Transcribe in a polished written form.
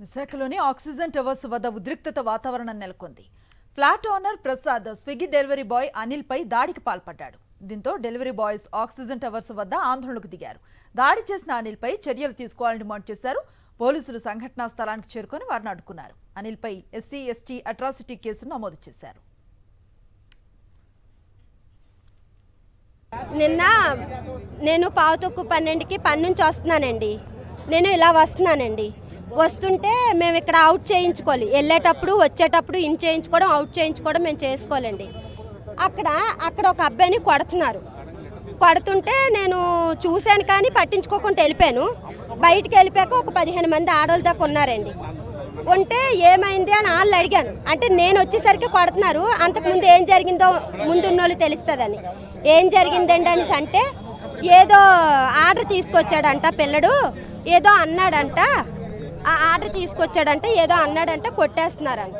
విశాఖలోని oxygen towers వద్ద ఉద్రిక్తత వాతావరణం నెలకొంది. Flat owner Prasad Swiggy delivery boy Anil పై దాడికి పాల్పడ్డాడు. దీంతో డెలివరీ బాయ్స్ ఆక్సిజన్ టవర్స్ వద్ద ఆందోళనకు దిగారు. దాడి చేసిన అనిల్ పై చర్యలు తీసుకోవాలని డిమాండ్ చేశారు. పోలీసులు సంఘటనా స్థలానికి చేరుకొని వారిని అడ్డుకున్నారు. అనిల్ పై ఎస్సీ ఎస్టీ అట్రాసిటీ కేసును నమోదు చేశారు. నిన్న నేను 11:12కి పని నుంచి వస్తున్నానండి. నేను ఇలా వస్తున్నానండి. వస్తుంటే మేము ఇక్కడ అవుట్ చేయించుకోవాలి. వెళ్ళేటప్పుడు వచ్చేటప్పుడు ఇన్ చేయించుకోవడం అవుట్ చేయించుకోవడం మేము చేసుకోవాలండి. అక్కడ ఒక అబ్బాయిని కొడుతుంటే నేను చూశాను కానీ పట్టించుకోకుండా వెళ్ళిపోయాను. బయటికి వెళ్ళిపోయాక ఒక 15 మంది ఆడవాళ్ళ దాకా ఉన్నారండి. ఉంటే ఏమైంది అని వాళ్ళు అడిగాను. అంటే నేను వచ్చేసరికి కొడుతున్నారు. అంతకుముందు ఏం జరిగిందో ముందున్న వాళ్ళు తెలుస్తుందని. ఏం జరిగిందండి అనేసి అంటే ఏదో ఆర్డర్ తీసుకొచ్చాడంట పిల్లడు, ఏదో అన్నాడంట, ఆ ఆర్డర్ తీసుకొచ్చాడంటే ఏదో అన్నాడంట, కొట్టేస్తున్నారంట.